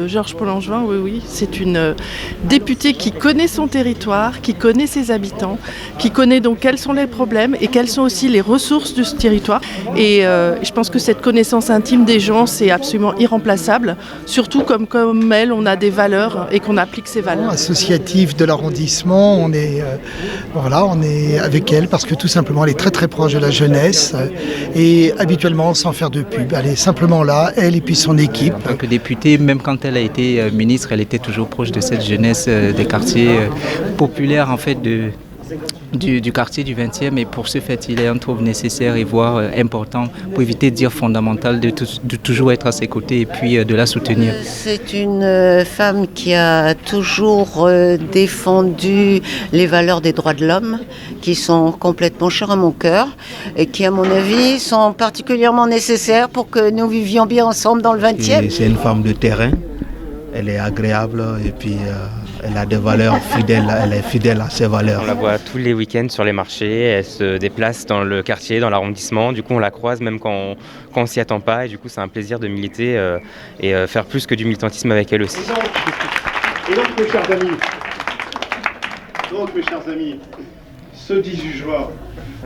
Georges Paul-Langevin, oui, c'est une députée qui connaît son territoire, qui connaît ses habitants, qui connaît donc quels sont les problèmes et quelles sont aussi les ressources de ce territoire. Et je pense que cette connaissance intime des gens, c'est absolument irremplaçable, surtout comme elle, on a des valeurs et qu'on applique ces valeurs. Associative de l'arrondissement, on est avec elle parce que tout simplement elle est très très proche de la jeunesse et habituellement sans faire de pub, elle est simplement là, elle et puis son équipe. En tant que députée, même quand elle a été ministre, elle était toujours proche de cette jeunesse des quartiers populaires en fait du quartier du 20e, et pour ce fait, il est on trouve nécessaire et voire important, pour éviter de dire fondamental, de toujours être à ses côtés et puis de la soutenir. C'est une femme qui a toujours défendu les valeurs des droits de l'homme, qui sont complètement chères à mon cœur et qui, à mon avis, sont particulièrement nécessaires pour que nous vivions bien ensemble dans le 20e. C'est une femme de terrain, elle est agréable et puis elle a des valeurs fidèles, elle est fidèle à ses valeurs. On la voit tous les week-ends sur les marchés, elle se déplace dans le quartier, dans l'arrondissement, du coup on la croise même quand on s'y attend pas, et du coup c'est un plaisir de militer et faire plus que du militantisme avec elle aussi. Et donc mes chers amis, ce 18 juin,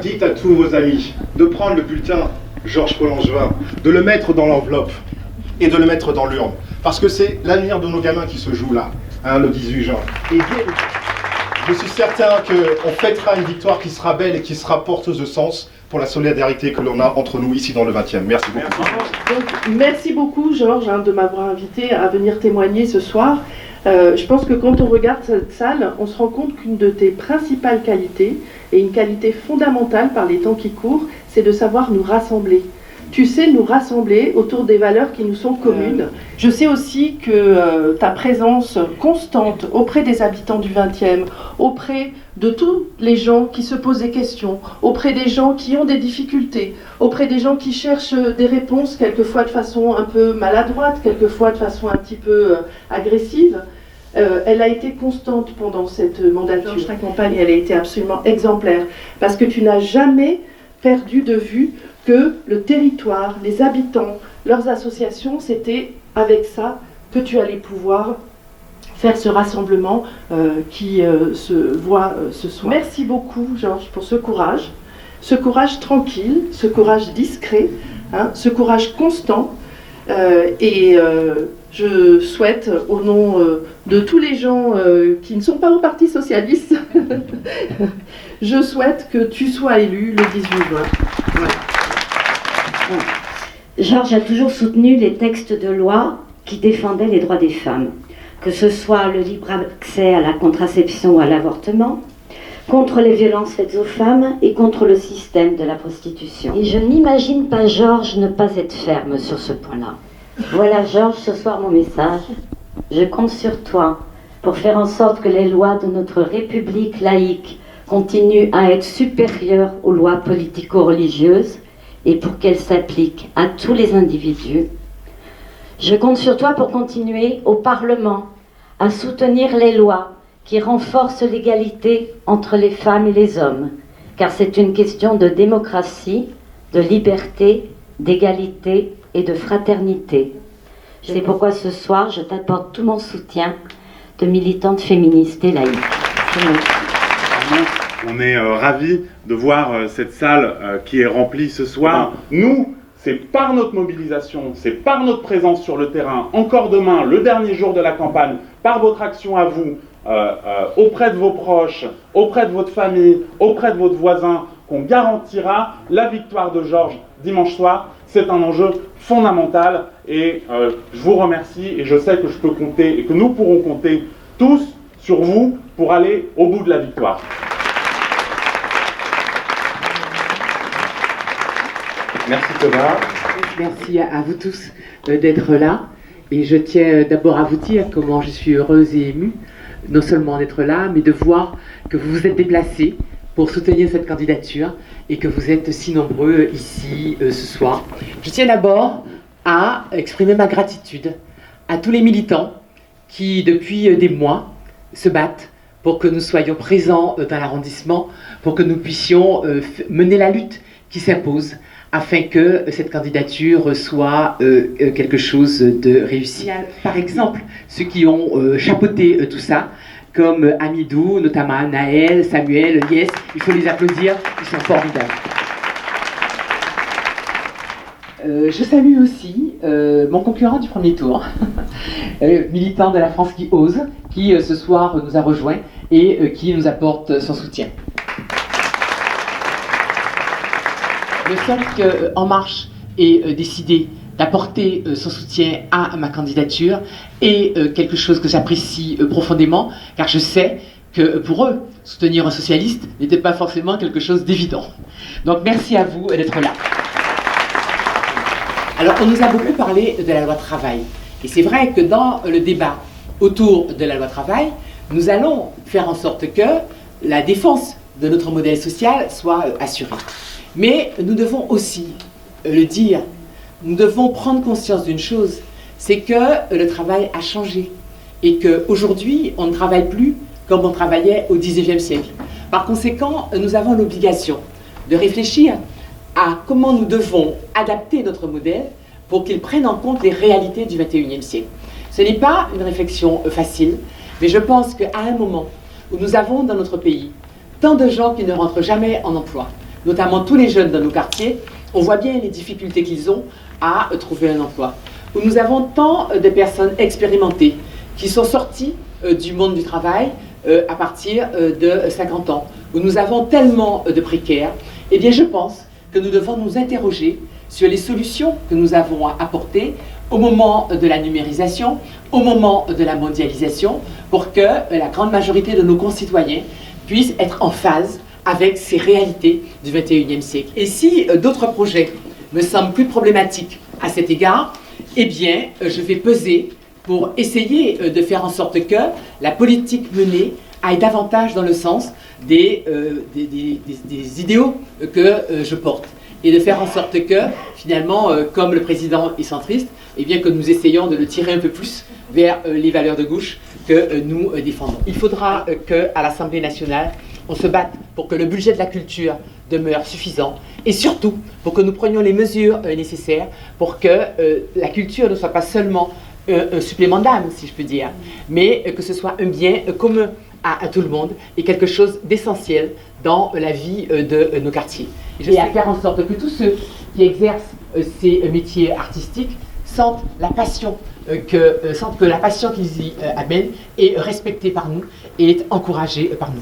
dites à tous vos amis de prendre le bulletin Georges Paul-Langevin, de le mettre dans l'enveloppe et de le mettre dans l'urne, parce que c'est l'avenir de nos gamins qui se joue là. Le 18 juin. Et je suis certain qu'on fêtera une victoire qui sera belle et qui sera porteuse de sens pour la solidarité que l'on a entre nous ici dans le 20e. Merci beaucoup. Donc, merci beaucoup Georges de m'avoir invité à venir témoigner ce soir. Je pense que quand on regarde cette salle, on se rend compte qu'une de tes principales qualités, et une qualité fondamentale par les temps qui courent, c'est de savoir nous rassembler. Tu sais nous rassembler autour des valeurs qui nous sont communes. Je sais aussi que ta présence constante auprès des habitants du 20e, auprès de tous les gens qui se posent des questions, auprès des gens qui ont des difficultés, auprès des gens qui cherchent des réponses, quelquefois de façon un peu maladroite, quelquefois de façon un petit peu agressive, elle a été constante pendant cette mandature. Ta campagne, elle a été absolument exemplaire, parce que tu n'as jamais perdu de vue que le territoire, les habitants, leurs associations, c'était avec ça que tu allais pouvoir faire ce rassemblement qui se voit ce soir. Merci beaucoup Georges pour ce courage tranquille, ce courage discret, ce courage constant et je souhaite au nom de tous les gens qui ne sont pas au Parti Socialiste, je souhaite que tu sois élu le 18 juin. Voilà. Georges a toujours soutenu les textes de loi qui défendaient les droits des femmes, que ce soit le libre accès à la contraception ou à l'avortement, contre les violences faites aux femmes et contre le système de la prostitution. Et je n'imagine pas Georges ne pas être ferme sur ce point-là. Voilà Georges, ce soir mon message. Je compte sur toi pour faire en sorte que les lois de notre République laïque continuent à être supérieures aux lois politico-religieuses et pour qu'elles s'appliquent à tous les individus. Je compte sur toi pour continuer au Parlement à soutenir les lois qui renforcent l'égalité entre les femmes et les hommes, car c'est une question de démocratie, de liberté, d'égalité et de fraternité. C'est pourquoi ce soir, je t'apporte tout mon soutien de militante féministe et laïque. On est ravis de voir cette salle qui est remplie ce soir. Nous, c'est par notre mobilisation, c'est par notre présence sur le terrain, encore demain, le dernier jour de la campagne, par votre action à vous, auprès de vos proches, auprès de votre famille, auprès de votre voisin, qu'on garantira la victoire de Georges dimanche soir. C'est un enjeu fondamental et je vous remercie et je sais que je peux compter et que nous pourrons compter tous sur vous pour aller au bout de la victoire. Merci Thomas. Merci à vous tous d'être là. Et je tiens d'abord à vous dire comment je suis heureuse et émue, non seulement d'être là, mais de voir que vous vous êtes déplacés pour soutenir cette candidature et que vous êtes si nombreux ici ce soir. Je tiens d'abord à exprimer ma gratitude à tous les militants qui, depuis des mois, se battent pour que nous soyons présents dans l'arrondissement, pour que nous puissions mener la lutte qui s'impose afin que cette candidature soit quelque chose de réussi. Par exemple, ceux qui ont chapeauté tout ça, comme Amidou, notamment Naël, Samuel, Yes, il faut les applaudir, ils sont formidables. Je salue aussi mon concurrent du premier tour, militant de la France qui ose, qui ce soir nous a rejoints et qui nous apporte son soutien. Le fait qu'En Marche ait décidé d'apporter son soutien à ma candidature est quelque chose que j'apprécie profondément, car je sais que pour eux, soutenir un socialiste n'était pas forcément quelque chose d'évident. Donc merci à vous d'être là. Alors, on nous a beaucoup parlé de la loi travail. Et c'est vrai que dans le débat autour de la loi travail, nous allons faire en sorte que la défense de notre modèle social soit assurée. Mais nous devons aussi le dire, nous devons prendre conscience d'une chose, c'est que le travail a changé et qu'aujourd'hui, on ne travaille plus comme on travaillait au XIXe siècle. Par conséquent, nous avons l'obligation de réfléchir à comment nous devons adapter notre modèle pour qu'il prenne en compte les réalités du XXIe siècle. Ce n'est pas une réflexion facile, mais je pense qu'à un moment où nous avons dans notre pays tant de gens qui ne rentrent jamais en emploi, notamment tous les jeunes dans nos quartiers, on voit bien les difficultés qu'ils ont à trouver un emploi. Où nous avons tant de personnes expérimentées qui sont sorties du monde du travail à partir de 50 ans, où nous avons tellement de précaires, eh bien je pense que nous devons nous interroger sur les solutions que nous avons à apporter au moment de la numérisation, au moment de la mondialisation, pour que la grande majorité de nos concitoyens puissent être en phase avec ces réalités du XXIe siècle. Et si d'autres projets me semblent plus problématiques à cet égard, eh bien, je vais peser pour essayer de faire en sorte que la politique menée aille davantage dans le sens des idéaux que je porte. Et de faire en sorte que, finalement, comme le président est centriste, eh bien que nous essayons de le tirer un peu plus vers les valeurs de gauche que nous défendons. Il faudra qu'à l'Assemblée nationale, on se batte pour que le budget de la culture demeure suffisant et surtout pour que nous prenions les mesures nécessaires pour que la culture ne soit pas seulement un supplément d'âme, si je peux dire, mais que ce soit un bien commun à tout le monde et quelque chose d'essentiel dans la vie de nos quartiers. Et à faire en sorte que tous ceux qui exercent ces métiers artistiques sentent la passion, sentent que la passion qu'ils y amènent est respectée par nous et est encouragée par nous.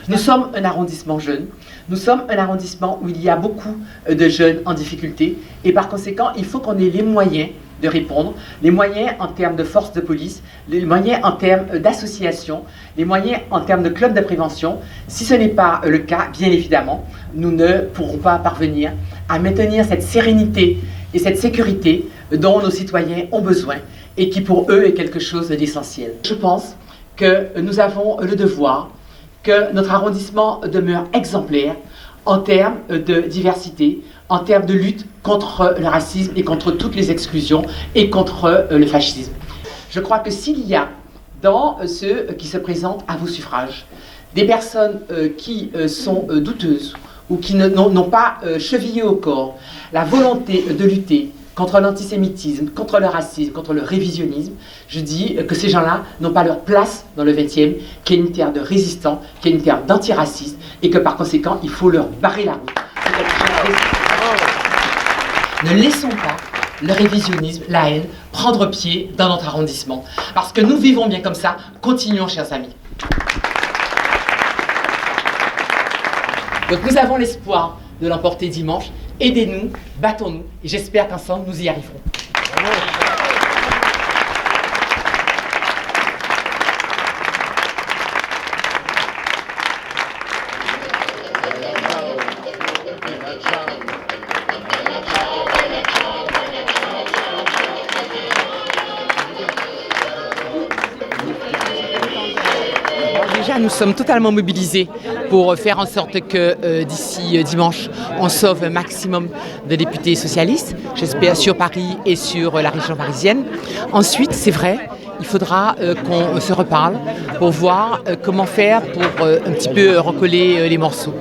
Nous sommes un arrondissement jeune, nous sommes un arrondissement où il y a beaucoup de jeunes en difficulté et par conséquent, il faut qu'on ait les moyens de répondre, les moyens en termes de force de police, les moyens en termes d'association, les moyens en termes de clubs de prévention. Si ce n'est pas le cas, bien évidemment, nous ne pourrons pas parvenir à maintenir cette sérénité et cette sécurité dont nos citoyens ont besoin et qui pour eux est quelque chose d'essentiel. Je pense que nous avons le devoir que notre arrondissement demeure exemplaire en termes de diversité, en termes de lutte contre le racisme et contre toutes les exclusions et contre le fascisme. Je crois que s'il y a dans ceux qui se présentent à vos suffrages des personnes qui sont douteuses ou qui n'ont pas chevillé au corps la volonté de lutter contre l'antisémitisme, contre le racisme, contre le révisionnisme, je dis que ces gens-là n'ont pas leur place dans le XXe, qui est une terre de résistants, qui est une terre d'antiracistes, et que par conséquent, il faut leur barrer la route. Ne laissons pas le révisionnisme, la haine, prendre pied dans notre arrondissement. Parce que nous vivons bien comme ça, continuons, chers amis. Donc nous avons l'espoir de l'emporter dimanche. Aidez-nous, battons-nous, et j'espère qu'ensemble, nous y arriverons. Déjà, nous sommes totalement mobilisés pour faire en sorte que d'ici dimanche, on sauve un maximum de députés socialistes, j'espère sur Paris et sur la région parisienne. Ensuite, c'est vrai, il faudra qu'on se reparle pour voir comment faire pour un petit peu recoller les morceaux.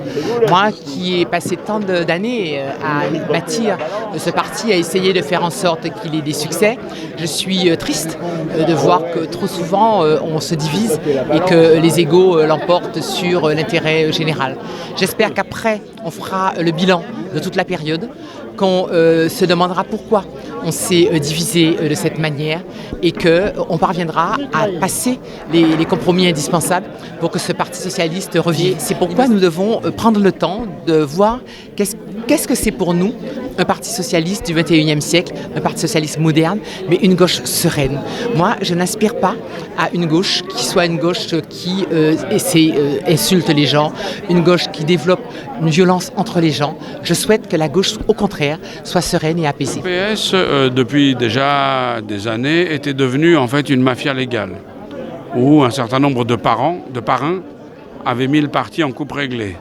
Moi qui ai passé tant d'années à bâtir ce parti, à essayer de faire en sorte qu'il ait des succès, je suis triste de voir que trop souvent on se divise et que les égos l'emportent sur l'intérêt général. J'espère qu'après on fera le bilan de toute la période, qu'on se demandera pourquoi on s'est divisé de cette manière et qu'on parviendra à passer les compromis indispensables pour que ce Parti socialiste revienne. C'est pourquoi nous devons prendre le temps de voir qu'est-ce que c'est pour nous un Parti socialiste du 21e siècle, un Parti socialiste moderne, mais une gauche sereine. Moi, je n'aspire pas à une gauche qui soit une gauche qui insulte les gens, une gauche qui développe une violence entre les gens. Je souhaite que la gauche, au contraire, soit sereine et apaisée. Le PS, depuis déjà des années, était devenu en fait une mafia légale, où un certain nombre de parrains avaient mis le parti en coupe réglée.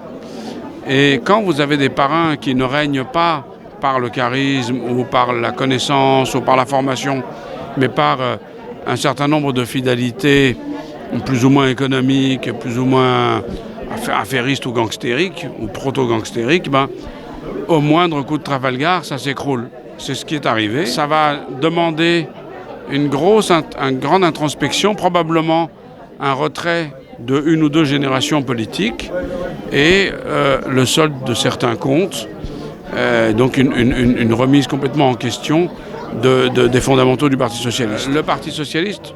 Et quand vous avez des parrains qui ne règnent pas par le charisme ou par la connaissance ou par la formation, mais par un certain nombre de fidélités plus ou moins économiques, plus ou moins affairistes ou gangstériques ou proto-gangstériques, au moindre coup de Trafalgar, ça s'écroule. C'est ce qui est arrivé. Ça va demander une grande introspection, probablement un retrait de une ou deux générations politiques et le solde de certains comptes. Donc une remise complètement en question des fondamentaux du Parti socialiste. Le Parti socialiste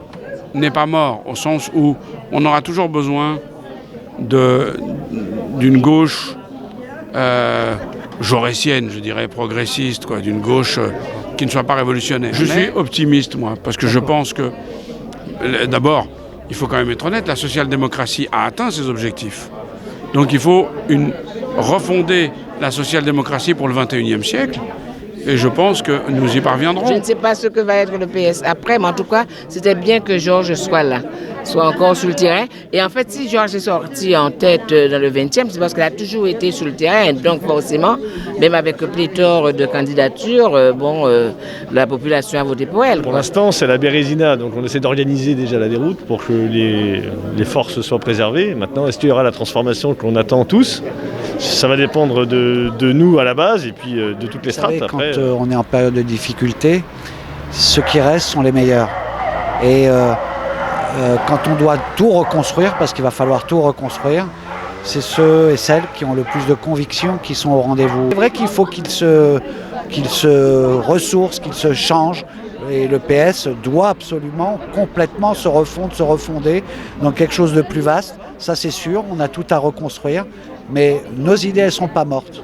n'est pas mort au sens où on aura toujours besoin d'une gauche jaurétienne, je dirais, progressiste, d'une gauche qui ne soit pas révolutionnaire. Je suis optimiste, moi, parce que je pense que, d'abord, il faut quand même être honnête, la social-démocratie a atteint ses objectifs. Donc il faut refonder la social-démocratie pour le 21e siècle. Et je pense que nous y parviendrons. Je ne sais pas ce que va être le PS après, mais en tout cas, c'était bien que Georges soit là, soit encore sur le terrain. Et en fait, si Georges est sorti en tête dans le 20e, c'est parce qu'elle a toujours été sur le terrain. Donc forcément, même avec pléthore de candidatures, la population a voté pour elle. Pour l'instant, c'est la Bérésina. Donc on essaie d'organiser déjà la déroute pour que les forces soient préservées. Maintenant, est-ce qu'il y aura la transformation que l'on attend tous ? Ça va dépendre de nous à la base et puis de toutes les strates. Après, quand on est en période de difficulté, ceux qui restent sont les meilleurs. Et quand on doit tout reconstruire, parce qu'il va falloir tout reconstruire, c'est ceux et celles qui ont le plus de conviction qui sont au rendez-vous. C'est vrai qu'il faut qu'ils se ressourcent, qu'ils se changent. Et le PS doit absolument complètement se refonder dans quelque chose de plus vaste. Ça c'est sûr, on a tout à reconstruire. Mais nos idées, elles ne sont pas mortes.